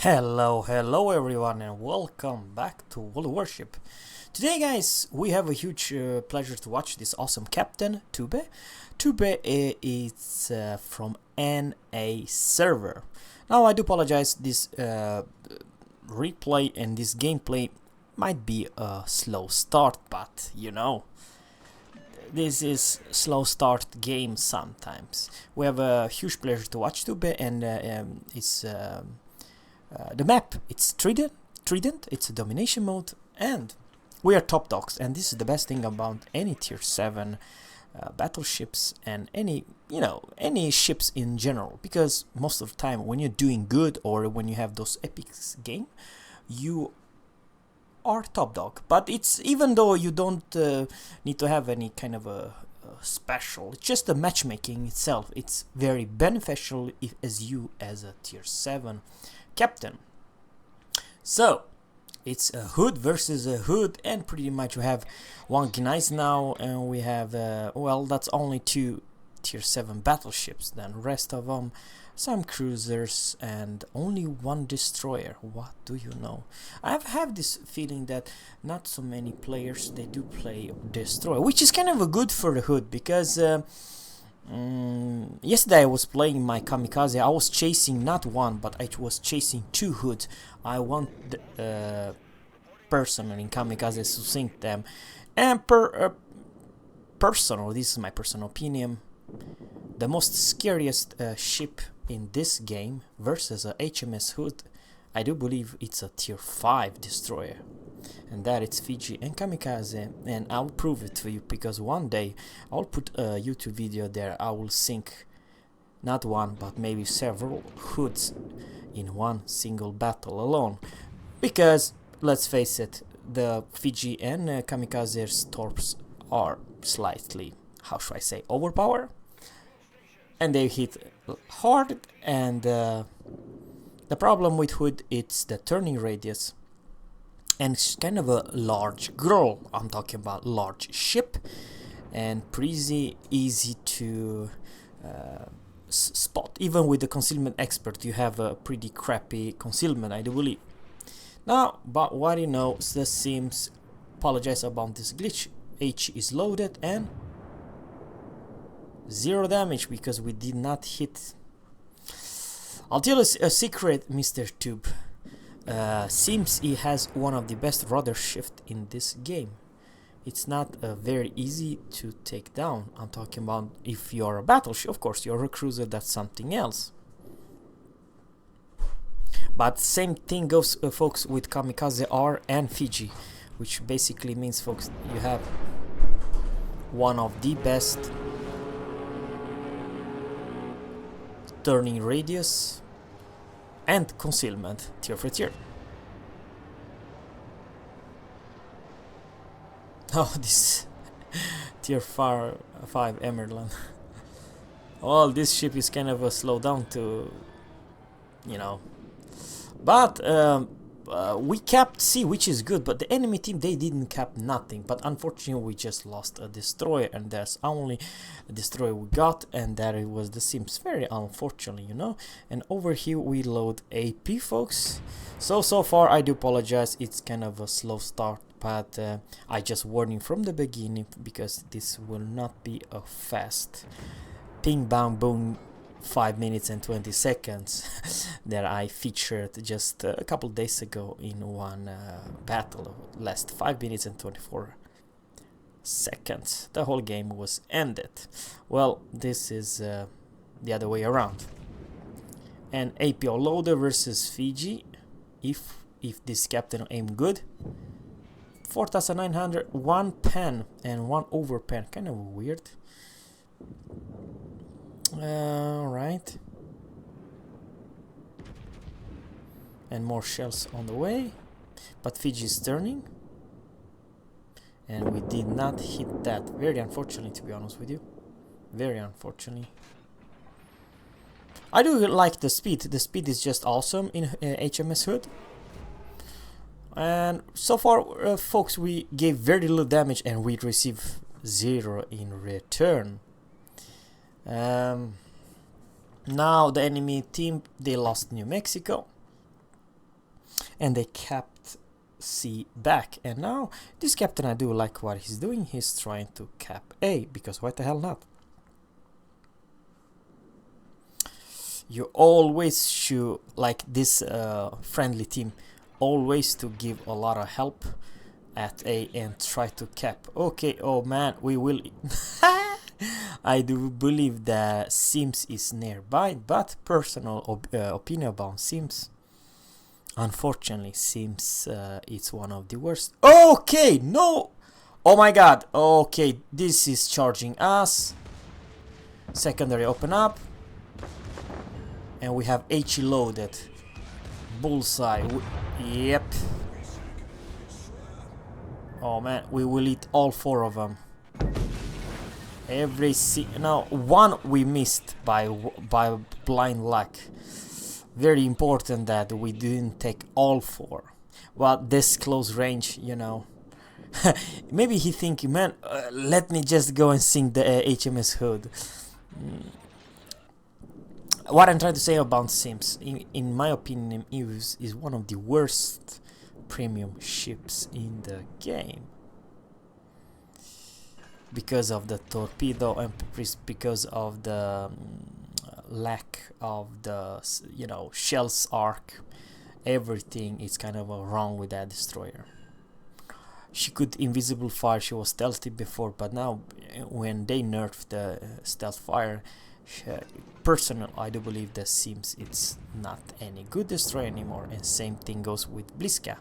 Hello everyone, and welcome back to World of Warship. Today, guys, we have a huge pleasure to watch this awesome captain, Tube. Tube is from NA server. Now, I do apologize, this replay and this gameplay might be a slow start, but you know, this is slow start game sometimes. We have a huge pleasure to watch Tube, and it's the map, it's Trident, it's a domination mode, and we are top dogs, and this is the best thing about any tier 7 battleships and any ships in general, because most of the time when you're doing good or when you have those epics game, you are top dog. But it's, even though you don't need to have any kind of a special, it's just the matchmaking itself, it's very beneficial as a tier 7 captain. So it's a Hood versus a Hood, and pretty much we have one Gneiss now, and we have well, that's only 2 tier 7 battleships, then rest of them some cruisers and only 1 destroyer. What do you know? I have this feeling that not so many players, they do play destroyer, which is kind of a good for the Hood, because yesterday I was playing my kamikaze. I was chasing not 1, but I was chasing 2 hoods. I want the personally in kamikaze to sink them, and personal, this is my personal opinion, the most scariest ship in this game versus a HMS HOOD, I do believe it's a tier 5 destroyer, and that it's Fiji and kamikaze. And I'll prove it to you, because one day I'll put a YouTube video there. I will sink not 1 but maybe several hoods in one single battle alone, because let's face it, the Fiji and kamikaze's torps are slightly, how should I say, overpowered, and they hit hard. And the problem with Hood, it's the turning radius, and it's kind of a large girl. I'm talking about large ship, and pretty easy to spot. Even with the concealment expert, you have a pretty crappy concealment, I do believe. Now, but what you know, the Sims apologize about this glitch. H is loaded and 0 damage because we did not hit. I'll tell you a secret, Mr. Tube. Seems he has one of the best rudder shift in this game. It's not very easy to take down. I'm talking about if you're a battleship. Of course, you're a cruiser, that's something else. But same thing goes, folks, with kamikaze R and Fiji, which basically means, folks, you have one of the best turning radius and concealment tier for tier. Oh, this tier 5 Emerald. Well, this ship is kind of a slow down to, you know, but we capped C, which is good, but the enemy team, they didn't cap nothing. But unfortunately we just lost a destroyer, and that's only a destroyer we got, and that it was the Sims. Very unfortunately, you know. And over here we load AP, folks. So far I do apologize, it's kind of a slow start, but I just warned you from the beginning, because this will not be a fast ping bang boom 5 minutes and 20 seconds that I featured just a couple days ago in one battle. Last 5 minutes and 24 seconds. The whole game was ended. Well, this is the other way around. And APO loader versus Fiji. If this captain aim good. 4,900, 1 pen and 1 over pen. Kind of weird. Right, and more shells on the way, but Fiji is turning, and we did not hit that. Very unfortunately, to be honest with you, very unfortunately. I do like the speed. The speed is just awesome in HMS HOOD, and so far, folks, we gave very little damage and we received 0 in return. Now the enemy team, they lost New Mexico, and they kept C back. And now this captain, I do like what he's doing. He's trying to cap A, because why the hell not? You always should, like this friendly team, always to give a lot of help at A and try to cap. Okay, oh man, we will I do believe that Sims is nearby, but personal opinion about Sims, unfortunately Sims it's one of the worst. Okay, no, oh my god, okay, this is charging us. Secondary open up, and we have HE loaded. Bullseye. Yep. Oh man, we will eat all 4 of them. Now one we missed by blind luck. Very important that we didn't take all 4. Well, this close range, you know. Maybe he thinking, man, let me just go and sink the HMS HOOD. What I'm trying to say about Sims, in my opinion, is one of the worst premium ships in the game, because of the torpedo and because of the lack of the, you know, shells arc. Everything is kind of wrong with that destroyer. She could invisible fire. She was stealthy before, but now when they nerfed the stealth fire, personal, I do believe that Sims it's not any good destroyer anymore. And same thing goes with Bliska.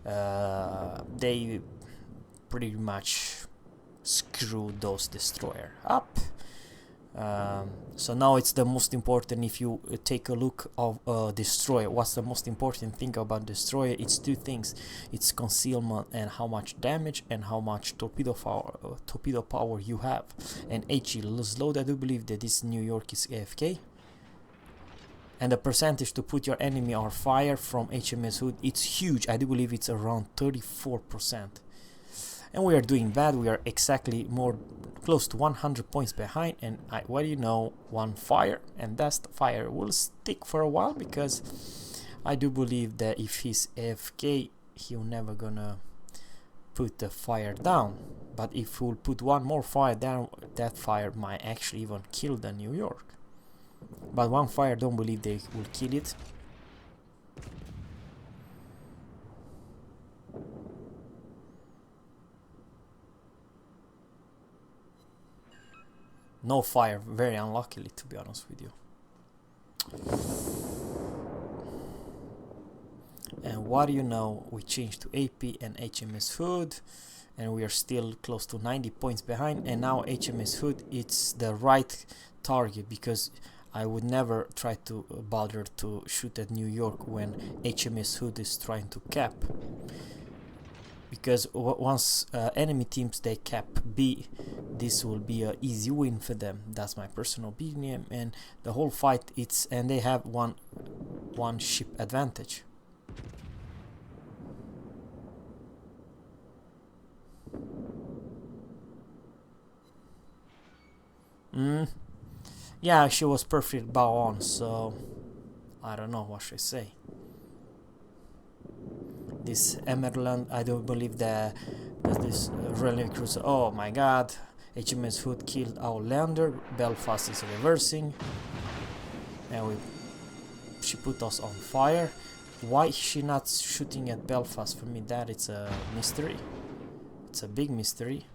They pretty much screw those destroyer up. So now it's the most important. If you take a look of destroyer, what's the most important thing about destroyer? It's 2 things. It's concealment and how much damage and how much torpedo power you have. And HE load, I do believe that this New York is AFK. And the percentage to put your enemy on fire from HMS HOOD, it's huge. I do believe it's around 34%. And we are doing bad. We are exactly more close to 100 points behind. And what do you know, 1 fire, and that fire will stick for a while, because I do believe that if he's AFK, he'll never gonna put the fire down. But if we'll put 1 more fire down, that fire might actually even kill the New York. But 1 fire, don't believe they will kill it. No fire, very unluckily, to be honest with you. And what do you know, we changed to AP and HMS HOOD, and we are still close to 90 points behind. And now HMS HOOD, it's the right target, because I would never try to bother to shoot at New York when HMS HOOD is trying to cap. Because once enemy teams they cap B, this will be an easy win for them. That's my personal opinion. And the whole fight, and they have one ship advantage. Yeah, she was perfect bow on, so I don't know what should I say. This Emerald, I don't believe that this relic cruiser. Oh my god, HMS HOOD killed our lander. Belfast is reversing, and she put us on fire. Why is she not shooting at Belfast? For me, that it's a mystery. It's a big mystery.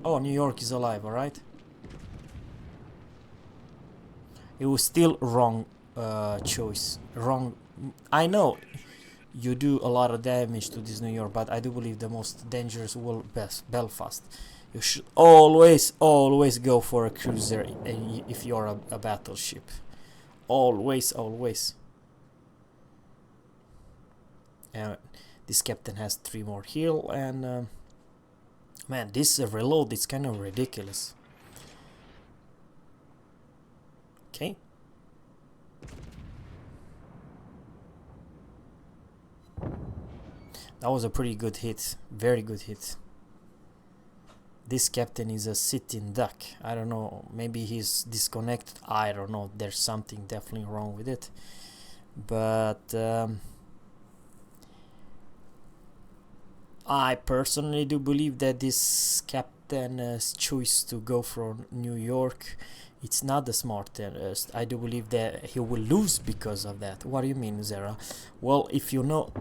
Oh, New York is alive, alright. It was still wrong choice. Wrong. I know you do a lot of damage to this New York, but I do believe the most dangerous will be Belfast. You should always go for a cruiser if you're a battleship. Always. This captain has 3 more heal, and man, this reload is kind of ridiculous. Okay. That was a pretty good hit. Very good hit. This captain is a sitting duck. I don't know, maybe he's disconnected. I don't know, there's something definitely wrong with it. But I personally do believe that this captain's choice to go for New York, it's not the smartest. I do believe that he will lose because of that. What do you mean, Zerra? Well, if you know,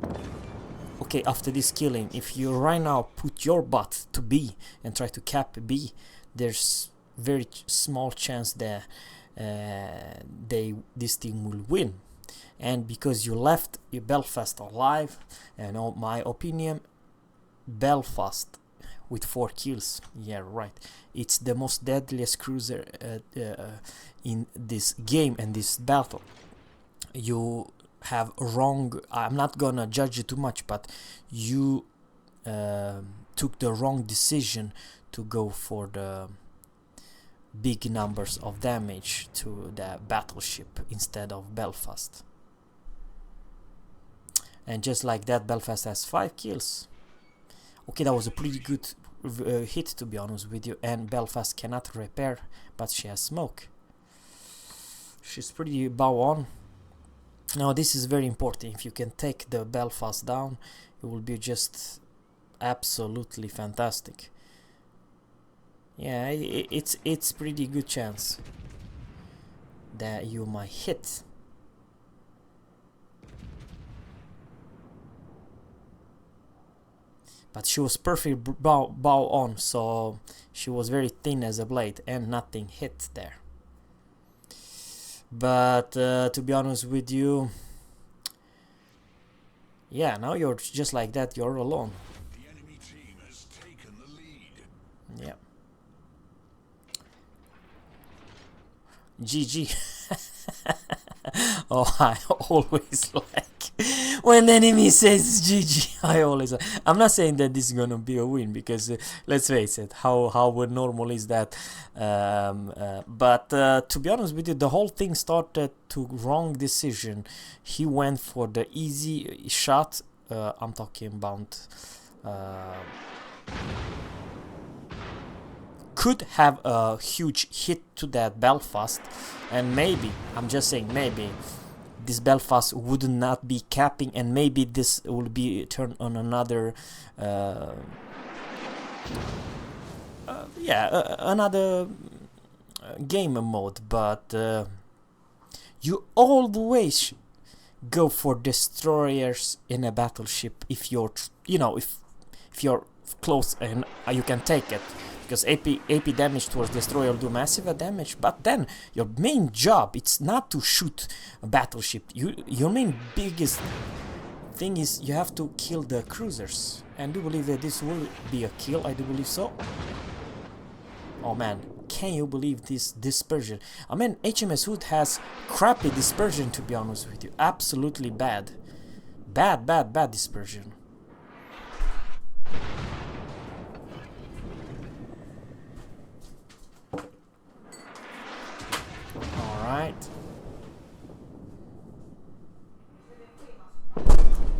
okay, after this killing, if you right now put your butt to B and try to cap B, there's very small chance that this team will win. And because you left Belfast alive, and in my opinion, Belfast with 4 kills, yeah, right, it's the most deadliest cruiser in this game and this battle. You have wrong, I'm not gonna judge you too much, but you took the wrong decision to go for the big numbers of damage to the battleship instead of Belfast. And just like that, Belfast has 5 kills. Okay, that was a pretty good hit, to be honest with you. And Belfast cannot repair, but she has smoke. She's pretty bow on. Now this is very important. If you can take the Belfast down, it will be just absolutely fantastic. Yeah, it's pretty good chance that you might hit. But she was perfect bow on, so she was very thin as a blade and nothing hit there. But to be honest with you, yeah, now you're just like that, you're alone. The enemy team has taken the lead. Yeah. GG. Oh, I always like when the enemy says GG. I'm not saying that this is gonna be a win, because let's face it, how normal is that? But to be honest with you, the whole thing started to wrong decision. He went for the easy shot. I'm talking about could have a huge hit to that Belfast, and maybe, I'm just saying, maybe this Belfast would not be capping, and maybe this will be turned on another another game mode. But you always go for destroyers in a battleship if you're, if you're close and you can take it, because AP damage towards destroyer do massive damage. But then your main job, it's not to shoot a battleship. Your main biggest thing is you have to kill the cruisers. And do believe that this will be a kill. I do believe so. Oh man, can you believe this dispersion? I mean, HMS HOOD has crappy dispersion, to be honest with you. Absolutely bad. Bad dispersion. Alright.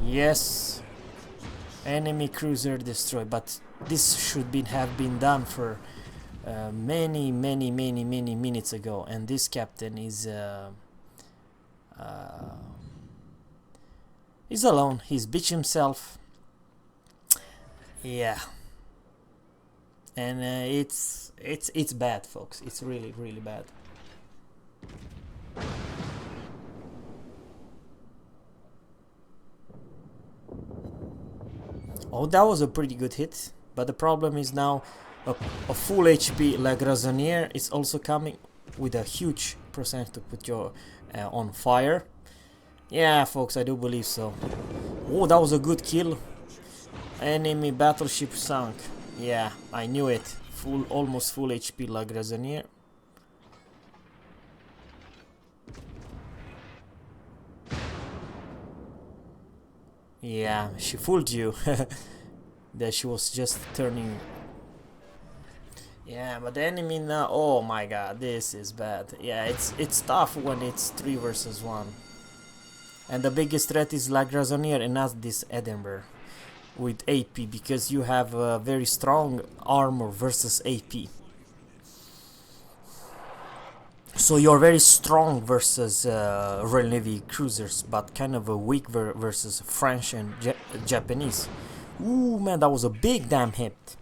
Yes. Enemy cruiser destroyed. But this should have been done for many minutes ago. And this captain is he's alone. He's bitch himself. Yeah. And it's bad, folks. It's really bad. Oh, that was a pretty good hit, but the problem is now a full HP La Grazonier is also coming with a huge percentage to put you on fire. Yeah, folks, I do believe so. Oh, that was a good kill. Enemy battleship sunk. Yeah, I knew it. Almost full HP La Grazonier. Yeah, she fooled you. That she was just turning. Yeah, but the enemy now, oh my god, this is bad. Yeah, it's tough when it's 3 versus 1. And the biggest threat is La Grazonier and not this Edinburgh. with AP because you have very strong armor versus AP. So you're very strong versus Royal Navy cruisers, but kind of a weak versus French and Japanese. Ooh, man, that was a big damn hit.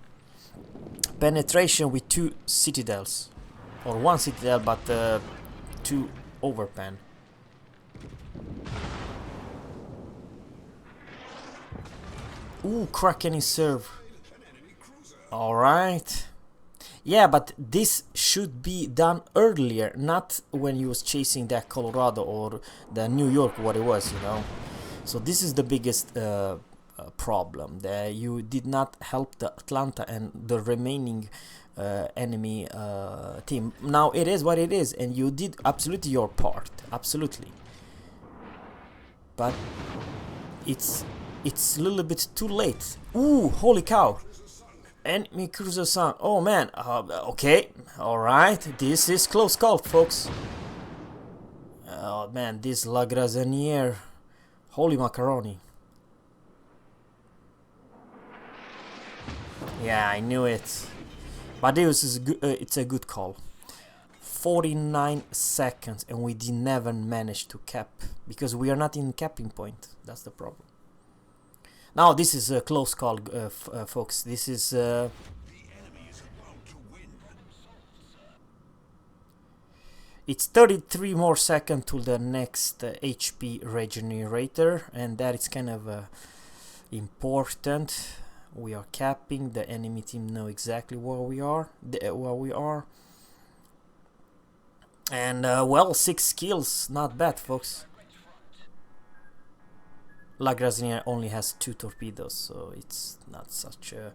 Penetration with 2 citadels. Or 1 citadel, but 2 overpen. Ooh, Kraken in serve. Alright. Yeah, but this should be done earlier, not when you was chasing that Colorado or the New York, what it was, you know. So this is the biggest problem, that you did not help the Atlanta and the remaining enemy team. Now it is what it is, and you did absolutely your part, absolutely. But it's a little bit too late. Ooh, holy cow! Enemy cruiser sunk. Oh man. Okay. All right. This is close call, folks. Oh man, this La Grazanière. Holy macaroni. Yeah, I knew it. But this is it's a good call. 49 seconds, and we did never manage to cap because we are not in capping point. That's the problem. Now this is a close call, folks. This is. It's 33 more seconds to the next HP regenerator, and that is kind of important. We are capping. The enemy team know exactly where we are. And well, 6 kills, not bad, folks. La Grazinière only has 2 torpedoes, so it's not such a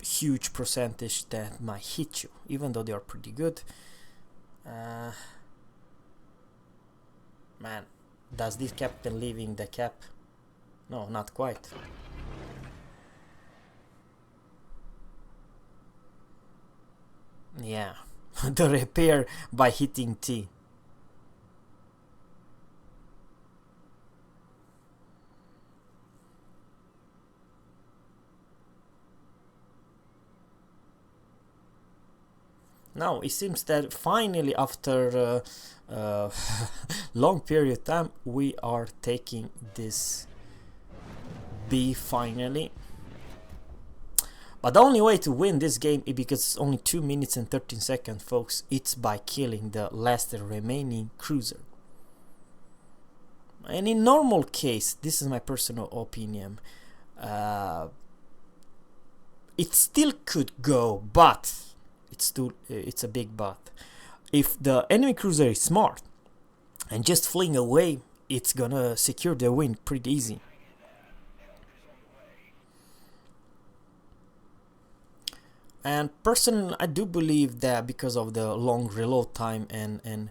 huge percentage that might hit you, even though they are pretty good. Man, does this captain leaving the cap? No, not quite. Yeah, the repair by hitting T. Now it seems that finally, after long period of time, we are taking this B finally. But the only way to win this game is because it's only 2 minutes and 13 seconds, folks. It's by killing the last remaining cruiser. And in normal case, this is my personal opinion, it still could go, but it's a big but. If the enemy cruiser is smart and just fleeing away, it's gonna secure the win pretty easy. And personally, I do believe that because of the long reload time and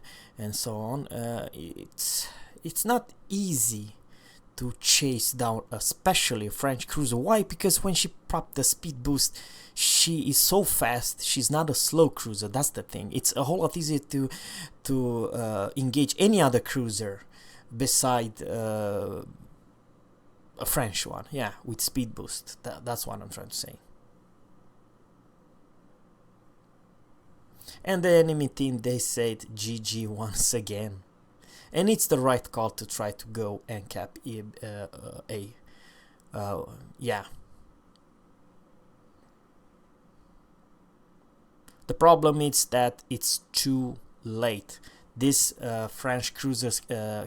so on, it's not easy to chase down, especially a French cruiser. Why? Because when she popped the speed boost, she is so fast. She's not a slow cruiser. That's the thing. It's a whole lot easier to engage any other cruiser beside a French one. Yeah, with speed boost. That's what I'm trying to say. And the enemy team, they said GG once again. And it's the right call to try to go and cap A. Yeah. The problem is that it's too late. This French cruiser's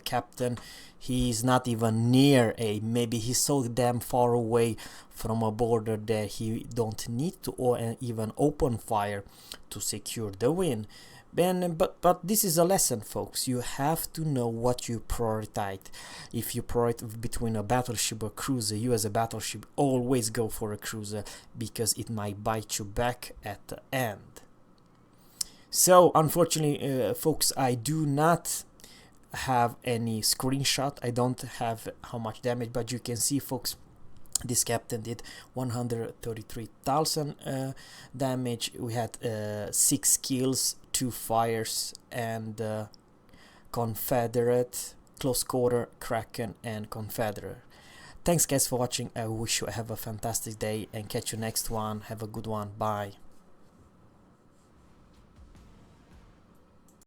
captain, he's not even near A. Maybe he's so damn far away from a border that he don't need to even open fire to secure the win. But this is a lesson, folks. You have to know what you prioritize. If you prioritize between a battleship or cruiser, you as a battleship always go for a cruiser because it might bite you back at the end. So unfortunately, folks, I do not have any screenshot. I don't have how much damage, but you can see, folks, this captain did 133,000 damage. We had 6 kills, 2 fires, and Confederate, close quarter, Kraken, and Confederate. Thanks guys for watching. I wish you have a fantastic day and catch you next one. Have a good one. Bye.